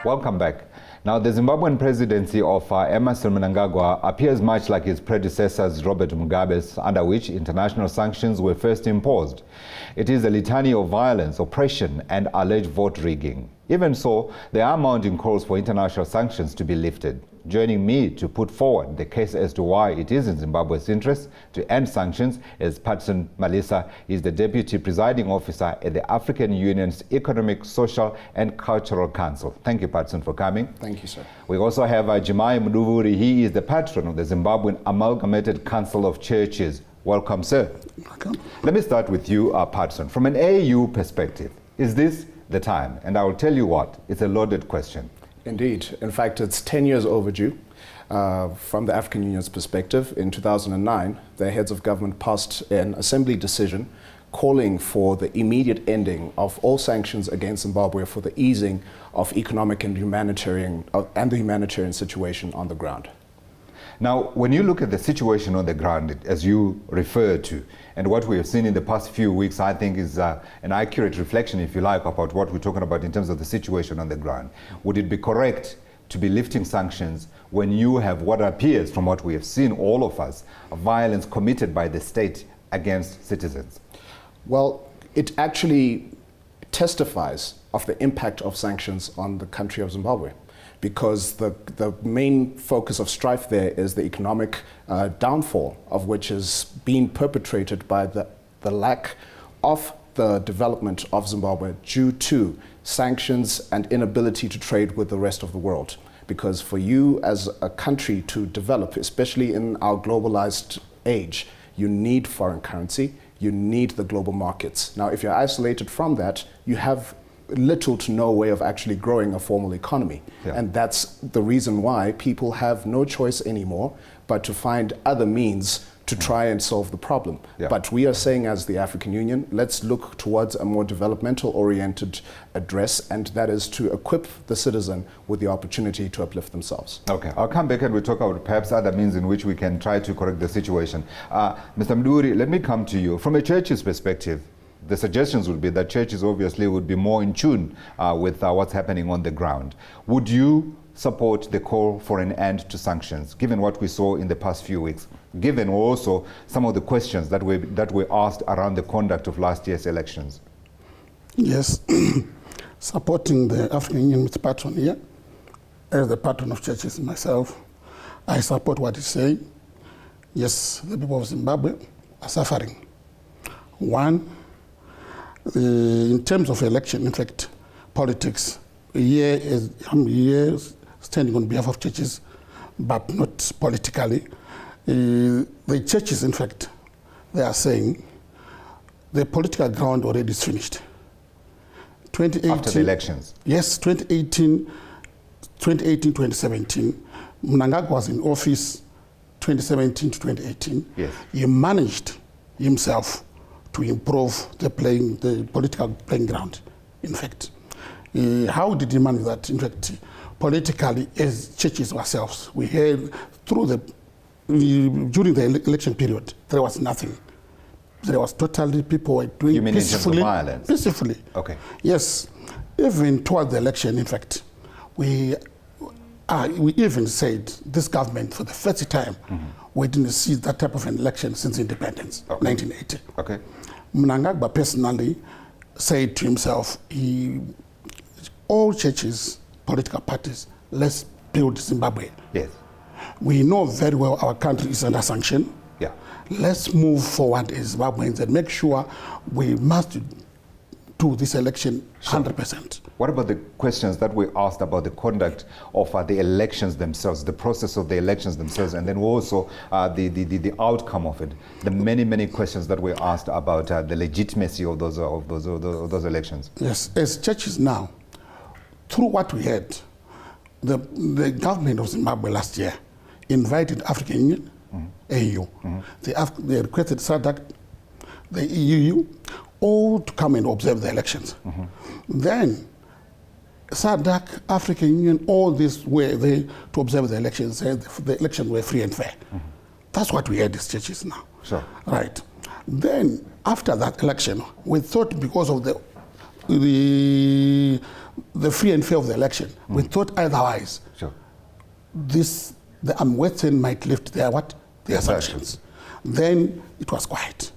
Welcome back. Now, the Zimbabwean presidency of Emmerson Mnangagwa appears much like his predecessors Robert Mugabe's, under which international sanctions were first imposed. It is a litany of violence, oppression, and alleged vote rigging. Even so, there are mounting calls for international sanctions to be lifted. Joining me to put forward the case as to why it is in Zimbabwe's interest to end sanctions is Patson Malisa. He is the Deputy Presiding Officer at the African Union's Economic, Social and Cultural Council. Thank you, Patson, for coming. Thank you, sir. We also have Jimayi Muduvuri. He is the patron of the Zimbabwean Amalgamated Council of Churches. Welcome, sir. Welcome. Let me start with you, Patson. From an AU perspective, is this the time? And I will tell you what, it's a loaded question. Indeed. In fact, it's 10 years overdue. From the African Union's perspective, in 2009, the heads of government passed an assembly decision calling for the immediate ending of all sanctions against Zimbabwe for the easing of economic and the humanitarian situation on the ground. Now, when you look at the situation on the ground, as you referred to, and what we have seen in the past few weeks, I think is an accurate reflection, if you like, about what we're talking about in terms of the situation on the ground. Would it be correct to be lifting sanctions when you have what appears, from what we have seen, all of us, violence committed by the state against citizens? Well, it actually testifies of the impact of sanctions on the country of Zimbabwe, because the main focus of strife there is the economic downfall of which is being perpetrated by the lack of the development of Zimbabwe due to sanctions and inability to trade with the rest of the world. Because for you as a country to develop, especially in our globalized age, you need foreign currency, you need the global markets. Now, if you're isolated from that, you have little to no way of actually growing a formal economy. Yeah. And that's the reason why people have no choice anymore but to find other means to try and solve the problem. Yeah. But we are saying, as the African Union, let's look towards a more developmental oriented address, and that is to equip the citizen with the opportunity to uplift themselves. Okay, I'll come back and we'll talk about perhaps other means in which we can try to correct the situation. Mr. Muduvuri, let me come to you. From a church's perspective, the suggestions would be that churches obviously would be more in tune with what's happening on the ground. Would you support the call for an end to sanctions, given what we saw in the past few weeks, given also some of the questions that were asked around the conduct of last year's elections? Yes, supporting the African Union with Patron here, as the patron of churches myself, I support what he's saying. Yes, the people of Zimbabwe are suffering. One, in terms of election, in fact, politics, I'm here standing on behalf of churches, but not politically. The churches, in fact, they are saying the political ground already is finished. 2018, after the elections? Yes, 2018, 2017, Mnangagwa was in office 2017 to 2018. Yes. He managed himself to improve the political playing ground, in fact. How did he manage that? In fact, politically, as churches ourselves, we had, during the election period, there was nothing. There was totally, people were doing you mean peacefully. In terms of violence? Peacefully. Okay. Yes. Even toward the election, in fact, we even said this government, for the first time, we didn't see that type of an election since independence, 1980. Okay. Mnangagwa personally said to himself, all churches, political parties, let's build Zimbabwe. Yes. We know very well our country is under sanction. Yeah. Let's move forward as Zimbabweans and make sure we must do this election 100%. What about the questions that we asked about the conduct of the elections themselves, the process of the elections themselves, and then also the outcome of it? The many questions that we asked about the legitimacy of those elections. Yes, as churches now, through what we had, the government of Zimbabwe last year invited African Union, AU, they requested SADC, the EU, all to come and observe the elections. Then SADC, African Union, all these were there to observe the elections, and the elections were free and fair. That's what we had as churches now. Sure. Right. Then, after that election, we thought because of the the free and fair of the election. We thought otherwise. Sure. The Western might lift their sanctions. Then it was quiet.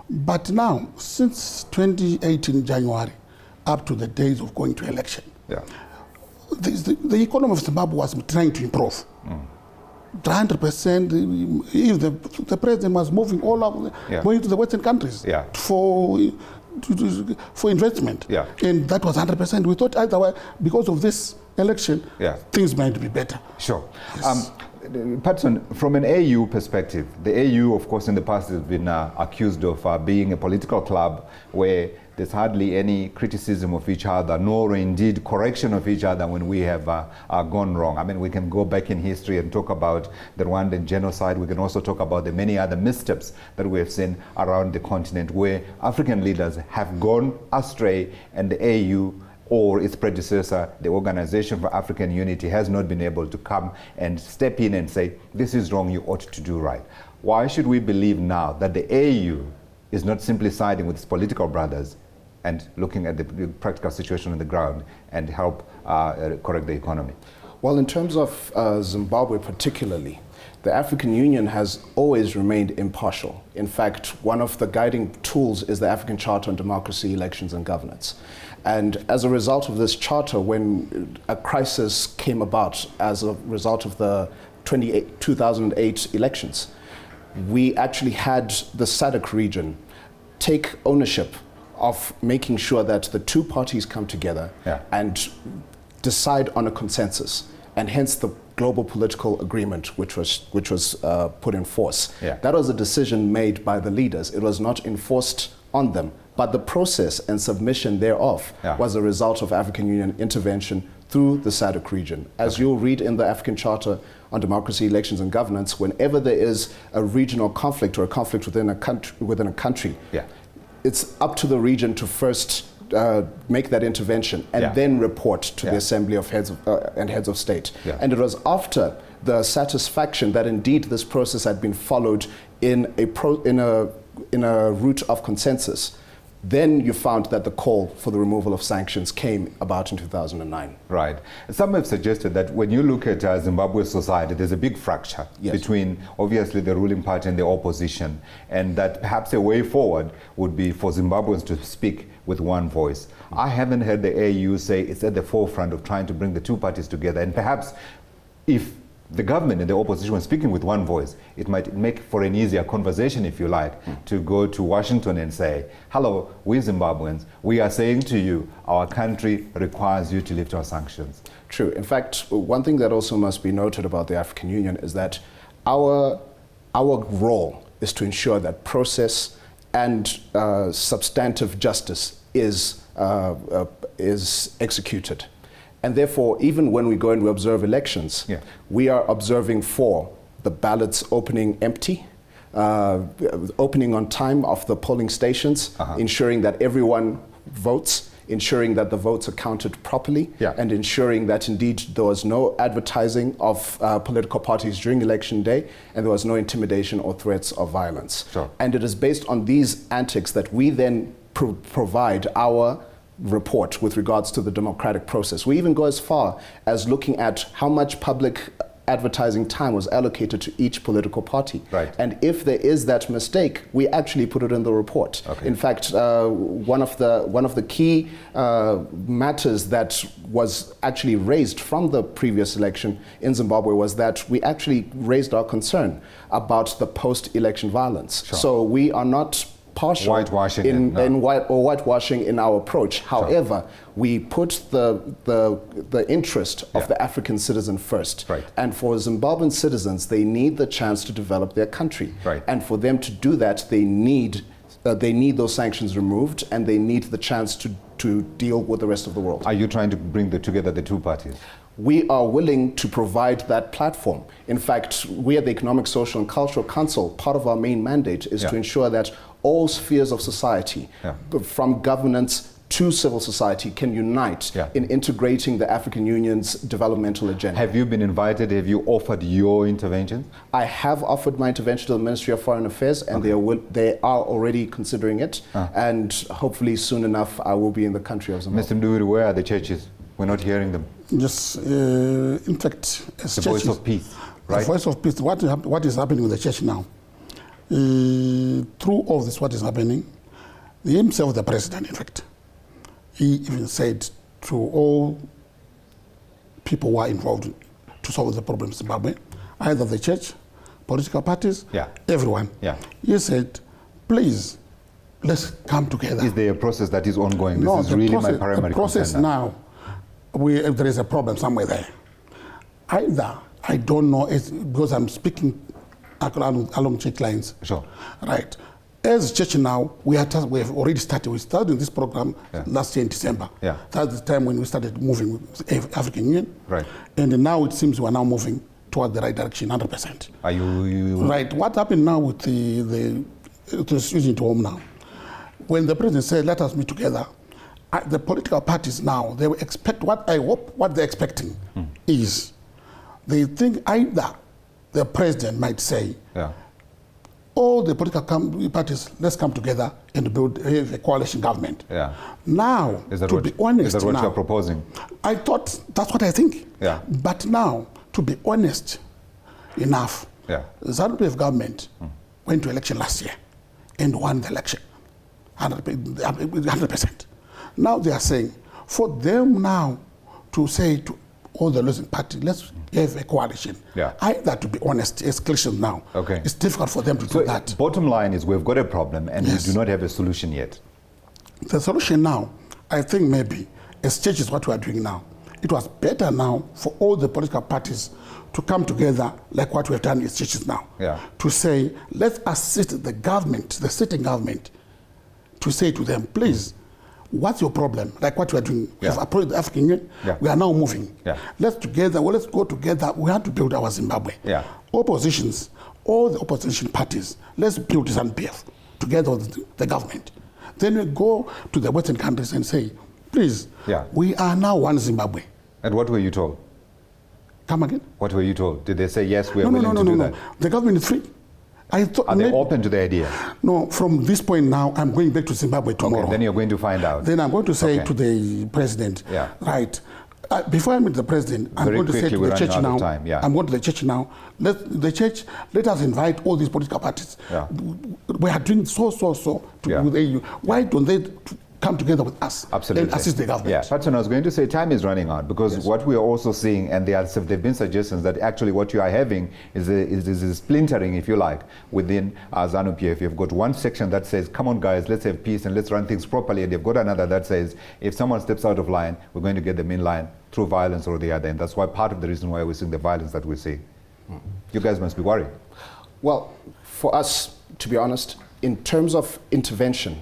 But now, since 2018 January, up to the days of going to election, the economy of Zimbabwe was trying to improve. 100%, the president was moving all over, going to the Western countries for investment. And that was 100%. We thought otherwise, because of this election, things might be better. Sure. Yes. Patson, from an AU perspective, the AU, of course, in the past has been accused of being a political club where there's hardly any criticism of each other, nor indeed correction of each other when we have gone wrong. I mean, we can go back in history and talk about the Rwandan genocide. We can also talk about the many other missteps that we have seen around the continent where African leaders have gone astray, and the AU or its predecessor, the Organization for African Unity, has not been able to come and step in and say, this is wrong, you ought to do right. Why should we believe now that the AU is not simply siding with its political brothers and looking at the practical situation on the ground and help correct the economy? Well, in terms of Zimbabwe particularly, the African Union has always remained impartial. In fact, one of the guiding tools is the African Charter on Democracy, Elections and Governance. And as a result of this charter, when a crisis came about as a result of the 2008 elections, we actually had the SADC region take ownership of making sure that the two parties come together and decide on a consensus, and hence the global political agreement which was put in force. That was a decision made by the leaders. It was not enforced on them, but the process and submission thereof was a result of African Union intervention through the SADC region. As you'll read in the African Charter on Democracy, Elections and Governance, whenever there is a regional conflict or a conflict within a country, it's up to the region to first make that intervention and then report to the Assembly of Heads of State. And it was after the satisfaction that indeed this process had been followed in a route of consensus. Then you found that the call for the removal of sanctions came about in 2009. Right. Some have suggested that when you look at Zimbabwe's society, there's a big fracture between obviously the ruling party and the opposition, and that perhaps a way forward would be for Zimbabweans to speak with one voice. I haven't heard the AU say it's at the forefront of trying to bring the two parties together, and perhaps if the government and the opposition were speaking with one voice, it might make for an easier conversation, if you like, to go to Washington and say, hello, we Zimbabweans, we are saying to you, our country requires you to lift our sanctions. True. In fact, one thing that also must be noted about the African Union is that our role is to ensure that process and substantive justice is executed. And therefore, even when we go and we observe elections, we are observing for the ballots opening empty, opening on time of the polling stations, ensuring that everyone votes, ensuring that the votes are counted properly, and ensuring that indeed there was no advertising of political parties during election day, and there was no intimidation or threats of violence. And it is based on these antics that we then provide our report with regards to the democratic process. We even go as far as looking at how much public advertising time was allocated to each political party. And if there is that mistake, we actually put it in the report. In fact, one of the key matters that was actually raised from the previous election in Zimbabwe was that we actually raised our concern about the post-election violence. So we are not partial whitewashing whitewashing in our approach. However, we put the interest of the African citizen first. And for Zimbabwean citizens, they need the chance to develop their country. And for them to do that, they need those sanctions removed, and they need the chance to deal with the rest of the world. Are you trying to bring together the two parties? We are willing to provide that platform. In fact, we at the Economic, Social and Cultural Council, part of our main mandate is to ensure that all spheres of society, from governance to civil society can unite in integrating the African Union's developmental agenda. Have you been invited? Have you offered your intervention? I have offered my intervention to the Ministry of Foreign Affairs, and they are already considering it, and hopefully soon enough I will be in the country of Zimbabwe. Mr. Muduvuri, where are the churches? We're not hearing them. Yes, in fact, as the churches, voice of peace, right? The voice of peace. What is happening with the church now? Through all this, what is happening, himself, the president, in fact, he even said to all people who are involved to solve the problem in Zimbabwe, either the church, political parties, everyone. He said, please, let's come together. Is there a process that is ongoing? No, this is really my primary the process concern now, there is a problem somewhere there. Either, I don't know, because I'm speaking along church lines. Sure. Right. As church now, we have already started. We started this program last year in December. That's the time when we started moving with African Union. Right. And now it seems we are now moving toward the right direction, 100%. Are you... Right. What happened now with the student home now? When the president said, let us meet together, the political parties now, they will expect, what they're expecting is, they think either the president might say, all the political parties, let's come together and build a coalition government. Now, to be honest, is that what you're proposing? I thought, that's what I think. But now, to be honest enough, the Zanu-PF government went to election last year and won the election, 100%. Now they are saying, for them now to say to all the losing parties, let's have a coalition. Either, to be honest, as Christians now, it's difficult for them to do that. Bottom line is we've got a problem and we do not have a solution yet. The solution now, I think maybe, as churches, what we are doing now, it was better now for all the political parties to come together like what we have done as churches now. To say, let's assist the government, the sitting government, to say to them, please, what's your problem? Like what we are doing. We have approached the African Union. We are now moving. Let's go together. We have to build our Zimbabwe. Oppositions, all the opposition parties, let's build Zanu-PF together with the government. Then we go to the Western countries and say, please, we are now one Zimbabwe. And what were you told? Come again? What were you told? Did they say, yes, we are willing to do that? The government is free. I thought are they open to the idea? No, from this point now, I'm going back to Zimbabwe tomorrow. Then you're going to find out. Then I'm going to say to the president, right, before I meet the president, I'm going to say to the church now, I'm going to the church now, let us invite all these political parties. We are doing so with AU. Why don't they come together with us and assist the government? Patson, I was going to say time is running out because what we are also seeing, and there have been suggestions that actually what you are having is a splintering, if you like, within Zanu-PF. You've got one section that says, come on guys, let's have peace and let's run things properly, and you've got another that says, if someone steps out of line, we're going to get them in line through violence or the other, and that's why part of the reason why we're seeing the violence that we see. You guys must be worried. Well, for us, to be honest, in terms of intervention,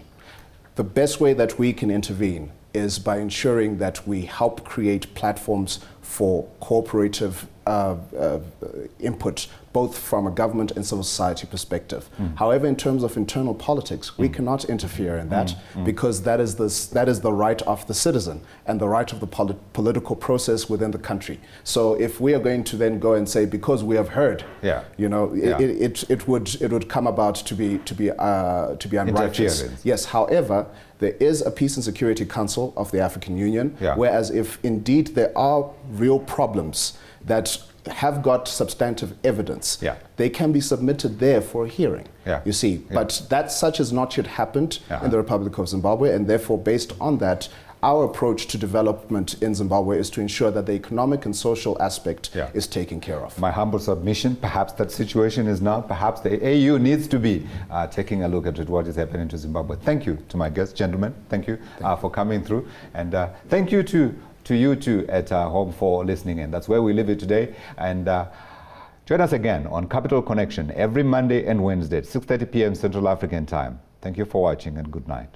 the best way that we can intervene is by ensuring that we help create platforms for cooperative input, both from a government and civil society perspective. However, in terms of internal politics, we cannot interfere in that because that is the right of the citizen and the right of the political process within the country. So if we are going to then go and say, because we have heard, it would come about to be unrighteous. Yes. However, there is a Peace and Security Council of the African Union, whereas if indeed there are real problems that have got substantive evidence, they can be submitted there for a hearing, you see. But that such has not yet happened in the Republic of Zimbabwe, and therefore based on that, our approach to development in Zimbabwe is to ensure that the economic and social aspect is taken care of. My humble submission, perhaps that situation is now, perhaps the AU needs to be taking a look at what is happening to Zimbabwe. Thank you to my guests, gentlemen. Thank you for coming through. And thank you to you two at home for listening in. That's where we leave it today. And join us again on Capital Connection every Monday and Wednesday at 6:30 p.m. Central African Time. Thank you for watching and good night.